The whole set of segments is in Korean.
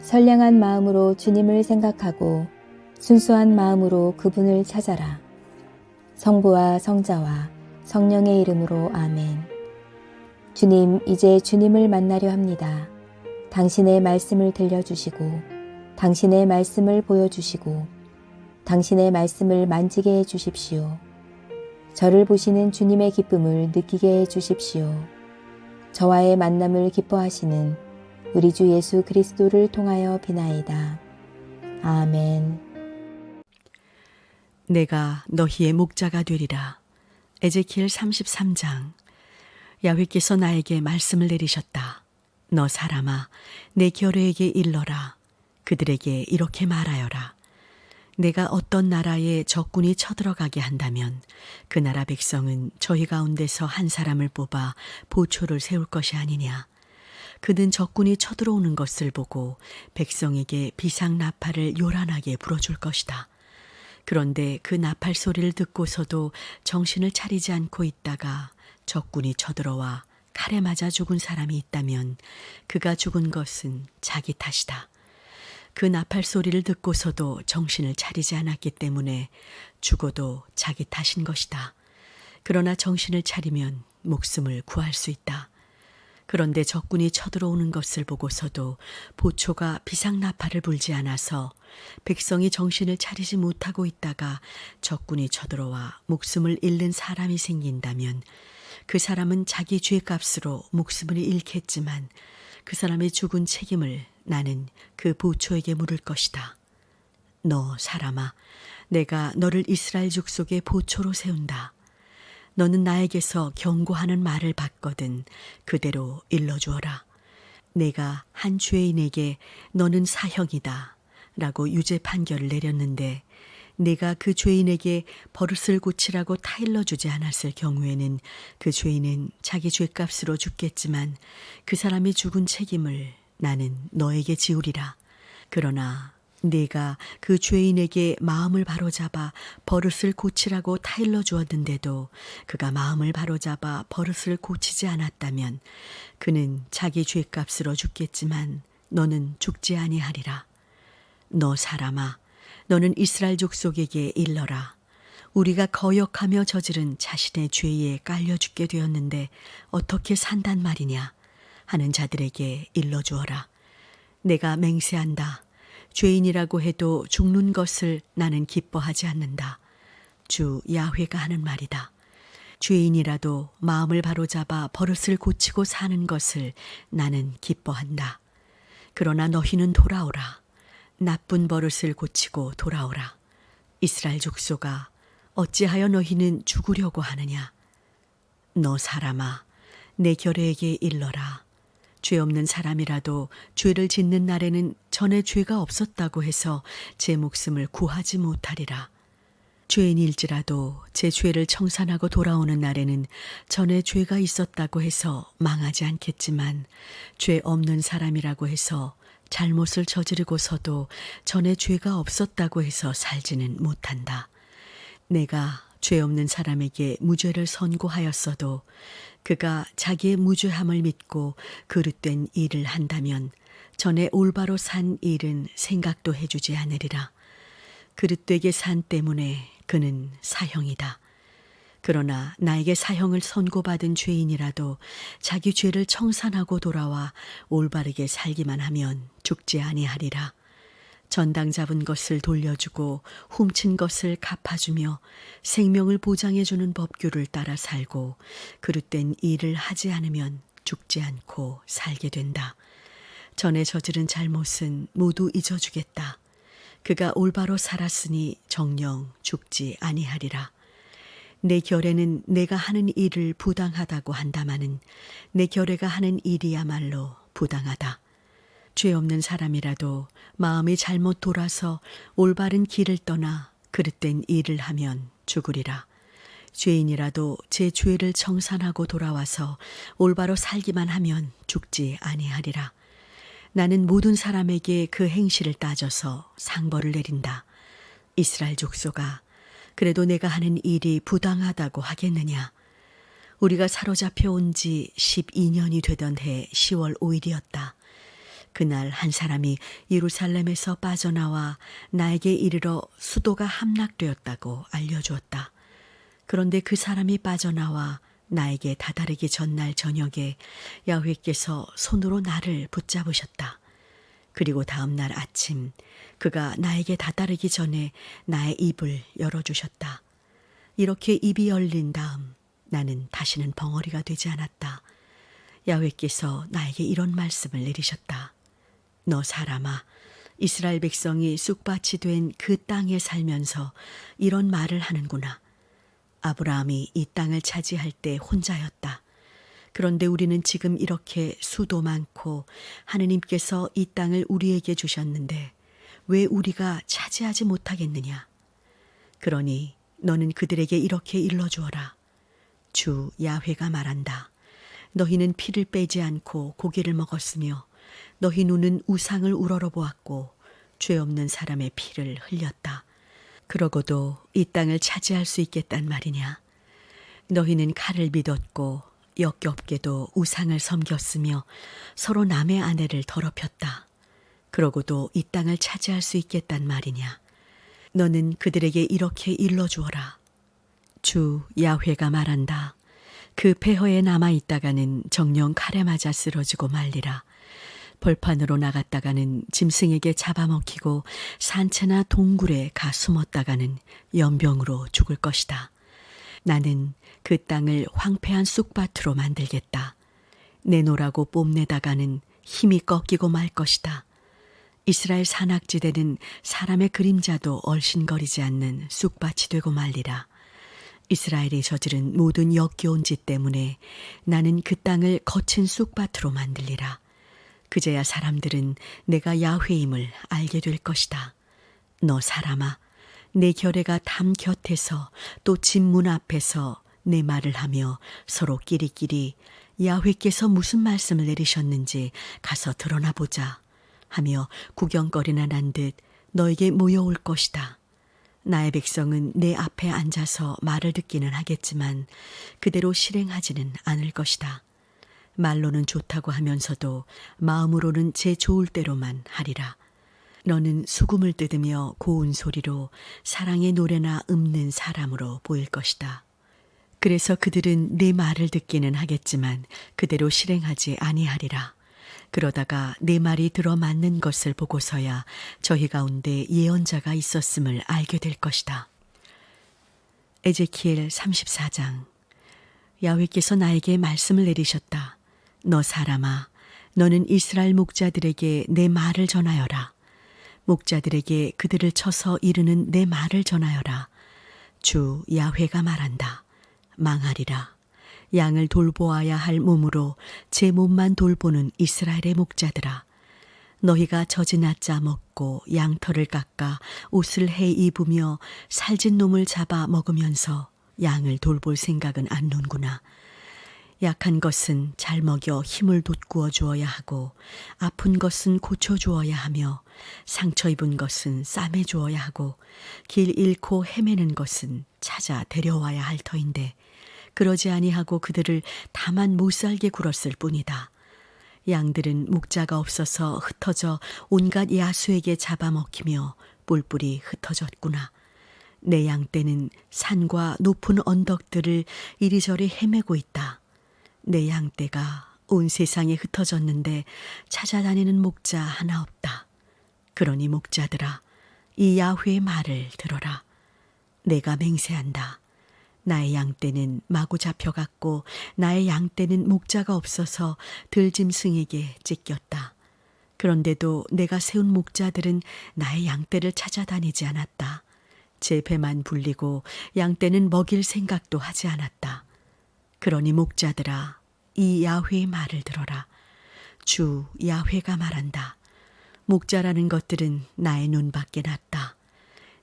선량한 마음으로 주님을 생각하고 순수한 마음으로 그분을 찾아라. 성부와 성자와 성령의 이름으로 아멘. 주님, 이제 주님을 만나려 합니다. 당신의 말씀을 들려주시고 당신의 말씀을 보여주시고 당신의 말씀을 만지게 해주십시오. 저를 보시는 주님의 기쁨을 느끼게 해주십시오. 저와의 만남을 기뻐하시는 우리 주 예수 그리스도를 통하여 비나이다. 아멘. 내가 너희의 목자가 되리라. 에제키엘 33장. 야훼께서 나에게 말씀을 내리셨다. 너 사람아, 내 결의에게 일러라. 그들에게 이렇게 말하여라. 내가 어떤 나라에 적군이 쳐들어가게 한다면 그 나라 백성은 저희 가운데서 한 사람을 뽑아 보초를 세울 것이 아니냐. 그는 적군이 쳐들어오는 것을 보고 백성에게 비상나팔을 요란하게 불어줄 것이다. 그런데 그 나팔 소리를 듣고서도 정신을 차리지 않고 있다가 적군이 쳐들어와 칼에 맞아 죽은 사람이 있다면 그가 죽은 것은 자기 탓이다. 그 나팔 소리를 듣고서도 정신을 차리지 않았기 때문에 죽어도 자기 탓인 것이다. 그러나 정신을 차리면 목숨을 구할 수 있다. 그런데 적군이 쳐들어오는 것을 보고서도 보초가 비상나팔을 불지 않아서 백성이 정신을 차리지 못하고 있다가 적군이 쳐들어와 목숨을 잃는 사람이 생긴다면 그 사람은 자기 죄값으로 목숨을 잃겠지만 그 사람의 죽은 책임을 나는 그 보초에게 물을 것이다. 너 사람아, 내가 너를 이스라엘 족속의 보초로 세운다. 너는 나에게서 경고하는 말을 받거든 그대로 일러주어라. 내가 한 죄인에게 너는 사형이다 라고 유죄 판결을 내렸는데 내가 그 죄인에게 버릇을 고치라고 타일러주지 않았을 경우에는 그 죄인은 자기 죄값으로 죽겠지만 그 사람이 죽은 책임을 나는 너에게 지우리라. 그러나 네가 그 죄인에게 마음을 바로잡아 버릇을 고치라고 타일러 주었는데도 그가 마음을 바로잡아 버릇을 고치지 않았다면 그는 자기 죄값으로 죽겠지만 너는 죽지 아니하리라. 너 사람아, 너는 이스라엘 족속에게 일러라. 우리가 거역하며 저지른 자신의 죄에 깔려 죽게 되었는데 어떻게 산단 말이냐 하는 자들에게 일러주어라. 내가 맹세한다. 죄인이라고 해도 죽는 것을 나는 기뻐하지 않는다. 주 야훼가 하는 말이다. 죄인이라도 마음을 바로잡아 버릇을 고치고 사는 것을 나는 기뻐한다. 그러나 너희는 돌아오라. 나쁜 버릇을 고치고 돌아오라. 이스라엘 족속아, 어찌하여 너희는 죽으려고 하느냐. 너 사람아, 내 결의에게 일러라. 죄 없는 사람이라도 죄를 짓는 날에는 전에 죄가 없었다고 해서 제 목숨을 구하지 못하리라. 죄인일지라도 제 죄를 청산하고 돌아오는 날에는 전에 죄가 있었다고 해서 망하지 않겠지만 죄 없는 사람이라고 해서 잘못을 저지르고서도 전에 죄가 없었다고 해서 살지는 못한다. 내가 죄 없는 사람에게 무죄를 선고하였어도 그가 자기의 무죄함을 믿고 그릇된 일을 한다면 전에 올바로 산 일은 생각도 해주지 않으리라. 그릇되게 산 때문에 그는 사형이다. 그러나 나에게 사형을 선고받은 죄인이라도 자기 죄를 청산하고 돌아와 올바르게 살기만 하면 죽지 아니하리라. 전당 잡은 것을 돌려주고 훔친 것을 갚아주며 생명을 보장해주는 법규를 따라 살고 그릇된 일을 하지 않으면 죽지 않고 살게 된다. 전에 저지른 잘못은 모두 잊어주겠다. 그가 올바로 살았으니 정녕 죽지 아니하리라. 내 결에는 내가 하는 일을 부당하다고 한다마는 내 결에가 하는 일이야말로 부당하다. 죄 없는 사람이라도 마음이 잘못 돌아서 올바른 길을 떠나 그릇된 일을 하면 죽으리라. 죄인이라도 제 죄를 청산하고 돌아와서 올바로 살기만 하면 죽지 아니하리라. 나는 모든 사람에게 그 행실을 따져서 상벌을 내린다. 이스라엘 족속아, 그래도 내가 하는 일이 부당하다고 하겠느냐? 우리가 사로잡혀 온 지 12년이 되던 해 10월 5일이었다. 그날 한 사람이 예루살렘에서 빠져나와 나에게 이르러 수도가 함락되었다고 알려주었다. 그런데 그 사람이 빠져나와 나에게 다다르기 전날 저녁에 야훼께서 손으로 나를 붙잡으셨다. 그리고 다음 날 아침 그가 나에게 다다르기 전에 나의 입을 열어주셨다. 이렇게 입이 열린 다음 나는 다시는 벙어리가 되지 않았다. 야훼께서 나에게 이런 말씀을 내리셨다. 너 사람아, 이스라엘 백성이 쑥밭이 된 그 땅에 살면서 이런 말을 하는구나. 아브라함이 이 땅을 차지할 때 혼자였다. 그런데 우리는 지금 이렇게 수도 많고 하느님께서 이 땅을 우리에게 주셨는데 왜 우리가 차지하지 못하겠느냐. 그러니 너는 그들에게 이렇게 일러주어라. 주 야훼가 말한다. 너희는 피를 빼지 않고 고기를 먹었으며 너희 눈은 우상을 우러러보았고 죄 없는 사람의 피를 흘렸다. 그러고도 이 땅을 차지할 수 있겠단 말이냐. 너희는 칼을 믿었고 역겹게도 우상을 섬겼으며 서로 남의 아내를 더럽혔다. 그러고도 이 땅을 차지할 수 있겠단 말이냐. 너는 그들에게 이렇게 일러주어라. 주 야훼가 말한다. 그 폐허에 남아있다가는 정령 칼에 맞아 쓰러지고 말리라. 벌판으로 나갔다가는 짐승에게 잡아먹히고 산채나 동굴에 가 숨었다가는 연병으로 죽을 것이다. 나는 그 땅을 황폐한 쑥밭으로 만들겠다. 내놓으라고 뽐내다가는 힘이 꺾이고 말 것이다. 이스라엘 산악지대는 사람의 그림자도 얼씬거리지 않는 쑥밭이 되고 말리라. 이스라엘이 저지른 모든 역겨운 짓 때문에 나는 그 땅을 거친 쑥밭으로 만들리라. 그제야 사람들은 내가 야훼임을 알게 될 것이다. 너 사람아, 내 결례가 담 곁에서 또 집 문 앞에서 내 말을 하며 서로 끼리끼리 야훼께서 무슨 말씀을 내리셨는지 가서 드러나 보자 하며 구경거리나 난 듯 너에게 모여올 것이다. 나의 백성은 내 앞에 앉아서 말을 듣기는 하겠지만 그대로 실행하지는 않을 것이다. 말로는 좋다고 하면서도 마음으로는 제 좋을 대로만 하리라. 너는 수금을 뜯으며 고운 소리로 사랑의 노래나 읊는 사람으로 보일 것이다. 그래서 그들은 내 말을 듣기는 하겠지만 그대로 실행하지 아니하리라. 그러다가 내 말이 들어맞는 것을 보고서야 저희 가운데 예언자가 있었음을 알게 될 것이다. 에제키엘 34장. 야훼께서 나에게 말씀을 내리셨다. 너 사람아, 너는 이스라엘 목자들에게 내 말을 전하여라. 목자들에게 그들을 쳐서 이르는 내 말을 전하여라. 주 야훼가 말한다. 망하리라. 양을 돌보아야 할 몸으로 제 몸만 돌보는 이스라엘의 목자들아. 너희가 젖이 낮자 먹고 양털을 깎아 옷을 해 입으며 살진 놈을 잡아 먹으면서 양을 돌볼 생각은 안 논구나. 약한 것은 잘 먹여 힘을 돋구어 주어야 하고 아픈 것은 고쳐 주어야 하며 상처 입은 것은 싸매 주어야 하고 길 잃고 헤매는 것은 찾아 데려와야 할 터인데 그러지 아니하고 그들을 다만 못살게 굴었을 뿐이다. 양들은 목자가 없어서 흩어져 온갖 야수에게 잡아먹히며 뿔뿔이 흩어졌구나. 내 양떼는 산과 높은 언덕들을 이리저리 헤매고 있다. 내 양떼가 온 세상에 흩어졌는데 찾아다니는 목자 하나 없다. 그러니 목자들아, 이 야훼의 말을 들어라. 내가 맹세한다. 나의 양떼는 마구 잡혀갔고 나의 양떼는 목자가 없어서 들짐승에게 찢겼다. 그런데도 내가 세운 목자들은 나의 양떼를 찾아다니지 않았다. 제 배만 불리고 양떼는 먹일 생각도 하지 않았다. 그러니 목자들아, 이 야훼의 말을 들어라. 주 야훼가 말한다. 목자라는 것들은 나의 눈밖에 났다.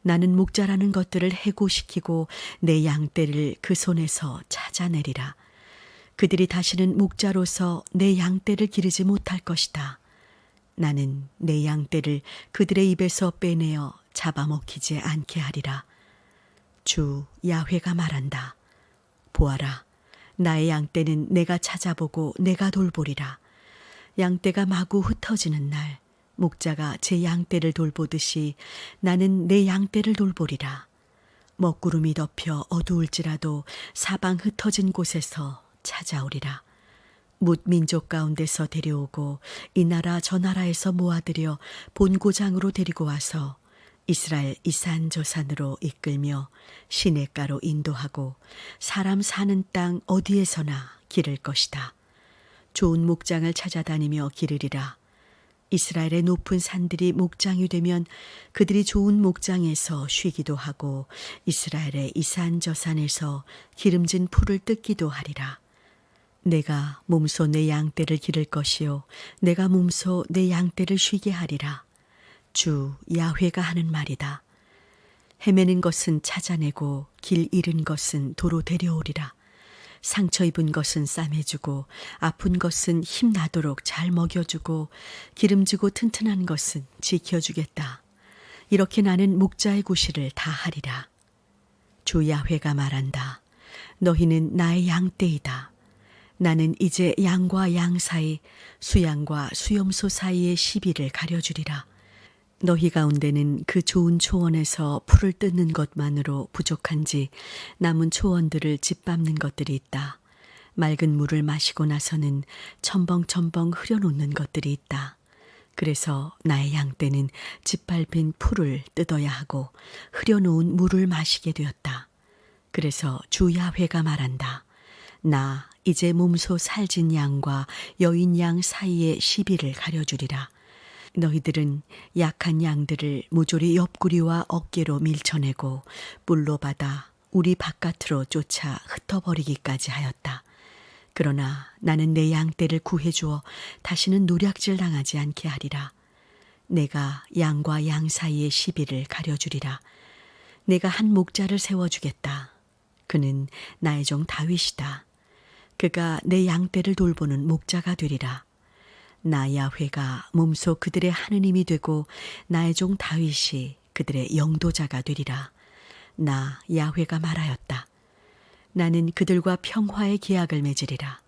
나는 목자라는 것들을 해고시키고 내 양떼를 그 손에서 찾아내리라. 그들이 다시는 목자로서 내 양떼를 기르지 못할 것이다. 나는 내 양떼를 그들의 입에서 빼내어 잡아먹히지 않게 하리라. 주 야훼가 말한다. 보아라, 나의 양떼는 내가 찾아보고 내가 돌보리라. 양떼가 마구 흩어지는 날 목자가 제 양떼를 돌보듯이 나는 내 양떼를 돌보리라. 먹구름이 덮여 어두울지라도 사방 흩어진 곳에서 찾아오리라. 뭇 민족 가운데서 데려오고 이 나라 저 나라에서 모아들여 본고장으로 데리고 와서 이스라엘 이 산 저 산으로 이끌며 시냇가로 인도하고 사람 사는 땅 어디에서나 기를 것이다. 좋은 목장을 찾아다니며 기르리라. 이스라엘의 높은 산들이 목장이 되면 그들이 좋은 목장에서 쉬기도 하고 이스라엘의 이 산 저 산에서 기름진 풀을 뜯기도 하리라. 내가 몸소 내 양떼를 기를 것이요 내가 몸소 내 양떼를 쉬게 하리라. 주 야훼가 하는 말이다. 헤매는 것은 찾아내고 길 잃은 것은 도로 데려오리라. 상처 입은 것은 싸매주고 아픈 것은 힘나도록 잘 먹여주고 기름지고 튼튼한 것은 지켜주겠다. 이렇게 나는 목자의 구실을 다 하리라. 주 야훼가 말한다. 너희는 나의 양떼이다. 나는 이제 양과 양 사이 수양과 수염소 사이의 시비를 가려주리라. 너희 가운데는 그 좋은 초원에서 풀을 뜯는 것만으로 부족한지 남은 초원들을 짓밟는 것들이 있다. 맑은 물을 마시고 나서는 첨벙첨벙 흐려놓는 것들이 있다. 그래서 나의 양떼는 짓밟힌 풀을 뜯어야 하고 흐려놓은 물을 마시게 되었다. 그래서 주 야훼가 말한다. 나 이제 몸소 살진 양과 여인 양 사이의 시비를 가려주리라. 너희들은 약한 양들을 모조리 옆구리와 어깨로 밀쳐내고 뿔로 받아 우리 바깥으로 쫓아 흩어버리기까지 하였다. 그러나 나는 내 양떼를 구해주어 다시는 노략질 당하지 않게 하리라. 내가 양과 양 사이의 시비를 가려주리라. 내가 한 목자를 세워주겠다. 그는 나의 종 다윗이다. 그가 내 양떼를 돌보는 목자가 되리라. 나 야훼가 몸소 그들의 하느님이 되고 나의 종 다윗이 그들의 영도자가 되리라. 나 야훼가 말하였다. 나는 그들과 평화의 계약을 맺으리라.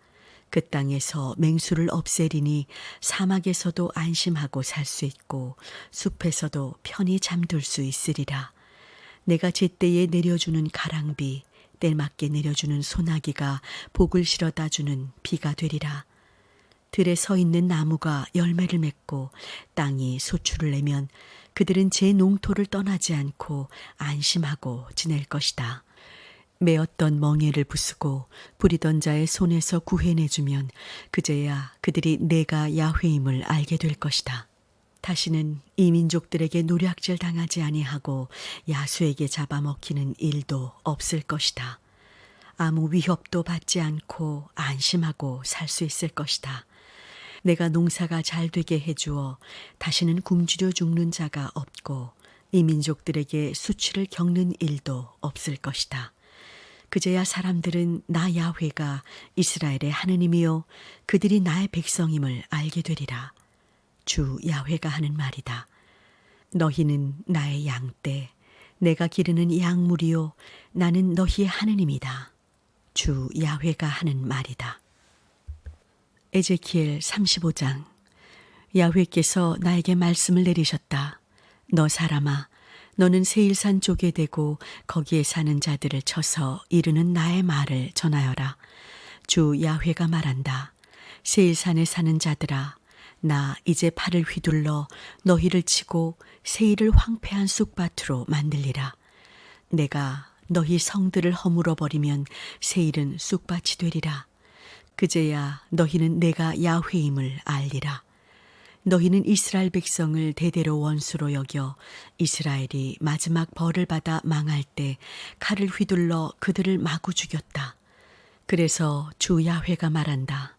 그 땅에서 맹수를 없애리니 사막에서도 안심하고 살 수 있고 숲에서도 편히 잠들 수 있으리라. 내가 제때에 내려주는 가랑비, 때맞게 내려주는 소나기가 복을 실어다 주는 비가 되리라. 들에 서 있는 나무가 열매를 맺고 땅이 소출을 내면 그들은 제 농토를 떠나지 않고 안심하고 지낼 것이다. 메었던 멍에를 부수고 부리던 자의 손에서 구해내주면 그제야 그들이 내가 야훼임을 알게 될 것이다. 다시는 이 민족들에게 노략질 당하지 아니하고 야수에게 잡아먹히는 일도 없을 것이다. 아무 위협도 받지 않고 안심하고 살 수 있을 것이다. 내가 농사가 잘 되게 해주어 다시는 굶주려 죽는 자가 없고 이 민족들에게 수치를 겪는 일도 없을 것이다. 그제야 사람들은 나 야훼가 이스라엘의 하느님이요 그들이 나의 백성임을 알게 되리라. 주 야훼가 하는 말이다. 너희는 나의 양떼, 내가 기르는 양물이요 나는 너희의 하느님이다. 주 야훼가 하는 말이다. 에제키엘 35장. 야훼께서 나에게 말씀을 내리셨다. 너 사람아, 너는 세일산 쪽에 대고 거기에 사는 자들을 쳐서 이르는 나의 말을 전하여라. 주 야훼가 말한다. 세일산에 사는 자들아, 나 이제 팔을 휘둘러 너희를 치고 세일을 황폐한 쑥밭으로 만들리라. 내가 너희 성들을 허물어 버리면 세일은 쑥밭이 되리라. 그제야 너희는 내가 야훼임을 알리라. 너희는 이스라엘 백성을 대대로 원수로 여겨 이스라엘이 마지막 벌을 받아 망할 때 칼을 휘둘러 그들을 마구 죽였다. 그래서 주 야훼가 말한다.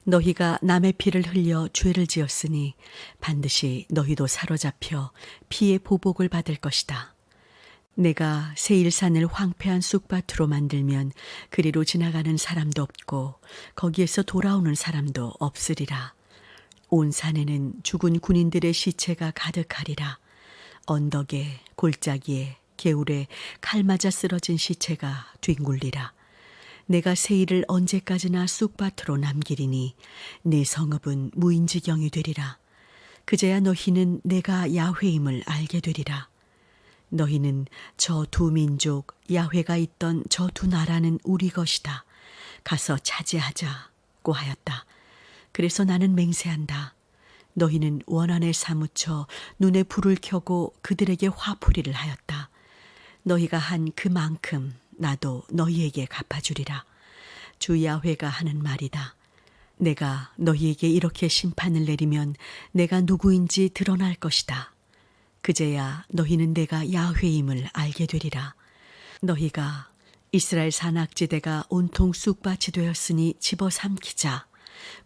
너희가 남의 피를 흘려 죄를 지었으니 반드시 너희도 사로잡혀 피의 보복을 받을 것이다. 내가 세일산을 황폐한 쑥밭으로 만들면 그리로 지나가는 사람도 없고 거기에서 돌아오는 사람도 없으리라. 온 산에는 죽은 군인들의 시체가 가득하리라. 언덕에, 골짜기에, 개울에 칼 맞아 쓰러진 시체가 뒹굴리라. 내가 새 일을 언제까지나 쑥밭으로 남기리니 내 성읍은 무인지경이 되리라. 그제야 너희는 내가 야훼임을 알게 되리라. 너희는 저 두 민족 야훼가 있던 저 두 나라는 우리 것이다. 가서 차지하자고 하였다. 그래서 나는 맹세한다. 너희는 원한에 사무쳐 눈에 불을 켜고 그들에게 화풀이를 하였다. 너희가 한 그만큼 나도 너희에게 갚아주리라. 주 야훼가 하는 말이다. 내가 너희에게 이렇게 심판을 내리면 내가 누구인지 드러날 것이다. 그제야 너희는 내가 야훼임을 알게 되리라. 너희가 이스라엘 산악지대가 온통 쑥밭이 되었으니 집어삼키자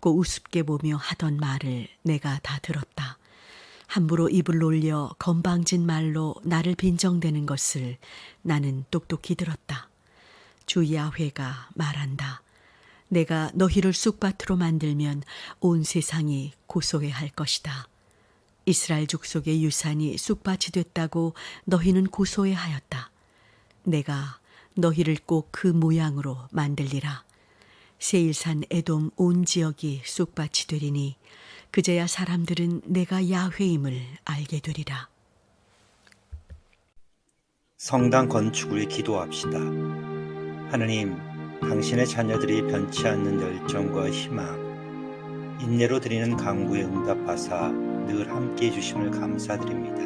고 우습게 보며 하던 말을 내가 다 들었다. 함부로 입을 놀려 건방진 말로 나를 빈정대는 것을 나는 똑똑히 들었다. 주 야훼가 말한다. 내가 너희를 쑥밭으로 만들면 온 세상이 고소해할 것이다. 이스라엘 족속의 유산이 쑥밭이 됐다고 너희는 고소해하였다. 내가 너희를 꼭 그 모양으로 만들리라. 세일산 에돔 온 지역이 쑥밭이 되리니 그제야 사람들은 내가 야훼임을 알게 되리라. 성당 건축을 기도합시다. 하느님, 당신의 자녀들이 변치 않는 열정과 희망, 인내로 드리는 간구에 응답하사 늘 함께해 주심을 감사드립니다.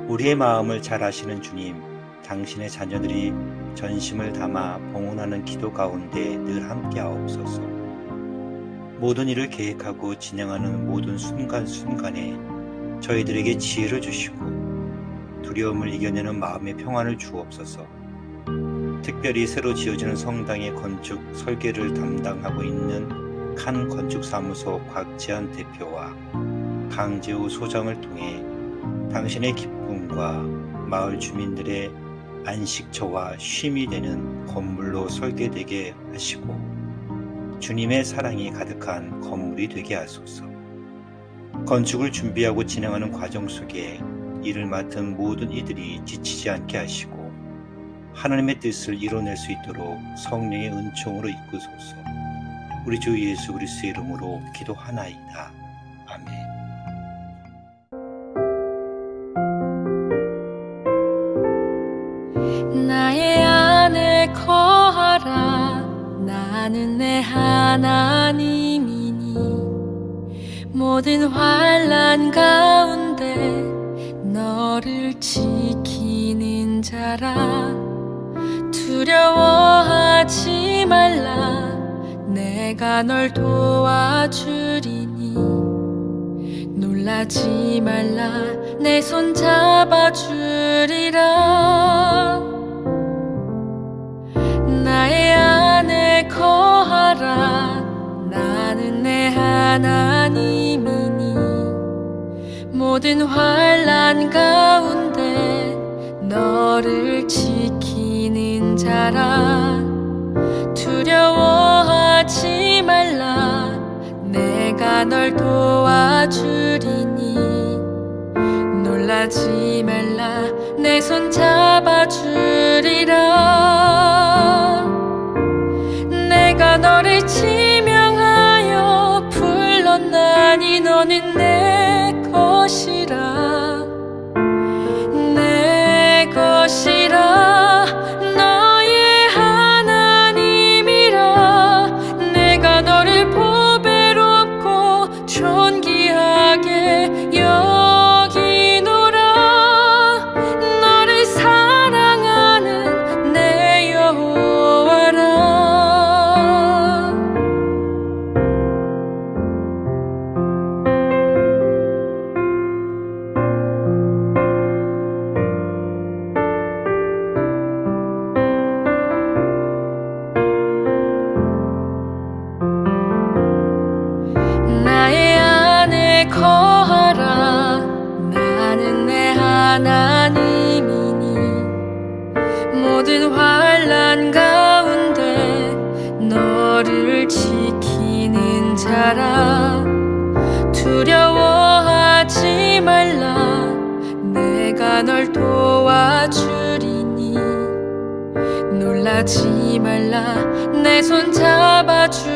우리의 마음을 잘 아시는 주님, 당신의 자녀들이 전심을 담아 봉헌하는 기도 가운데 늘 함께하옵소서. 모든 일을 계획하고 진행하는 모든 순간순간에 저희들에게 지혜를 주시고 두려움을 이겨내는 마음의 평안을 주옵소서. 특별히 새로 지어지는 성당의 건축 설계를 담당하고 있는 칸 건축사무소 곽재한 대표와 강재우 소장을 통해 당신의 기쁨과 마을 주민들의 안식처와 쉼이 되는 건물로 설계되게 하시고 주님의 사랑이 가득한 건물이 되게 하소서. 건축을 준비하고 진행하는 과정 속에 일을 맡은 모든 이들이 지치지 않게 하시고 하나님의 뜻을 이뤄낼 수 있도록 성령의 은총으로 이끄소서. 우리 주 예수 그리스도의 이름으로 기도하나이다. 아멘. 나의 안에 거하라. 나는 내 하나님이니 모든 환난 가운데 너를 지키는 자라. 두려워하지 말라. 내가 널 도와주리니 놀라지 말라. 내 손 잡아주리라. 나의 안에 거하라. 나는 내 하나님이니 모든 환난 가운데 너를 지키는 자라. 두려워하지 말라. 내가 널 도와주리니 놀라지 말라. 내 손 잡아주리라. 내가 너를 지명하여 불렀나니 너는 내 것이라. 내 것이라. 너의 하나님이라. 내가 너를 보배롭고 존귀하게 여기노라. 너를 사랑하는 내 여호와라. 나의 안에 거하라. 나는 내 하나님이니 모든 환난 가운데 너를 지키는 자라. 두려워하지 말라. 내가 널 도와주리니 놀라 가지 말라 내 손 잡아주리라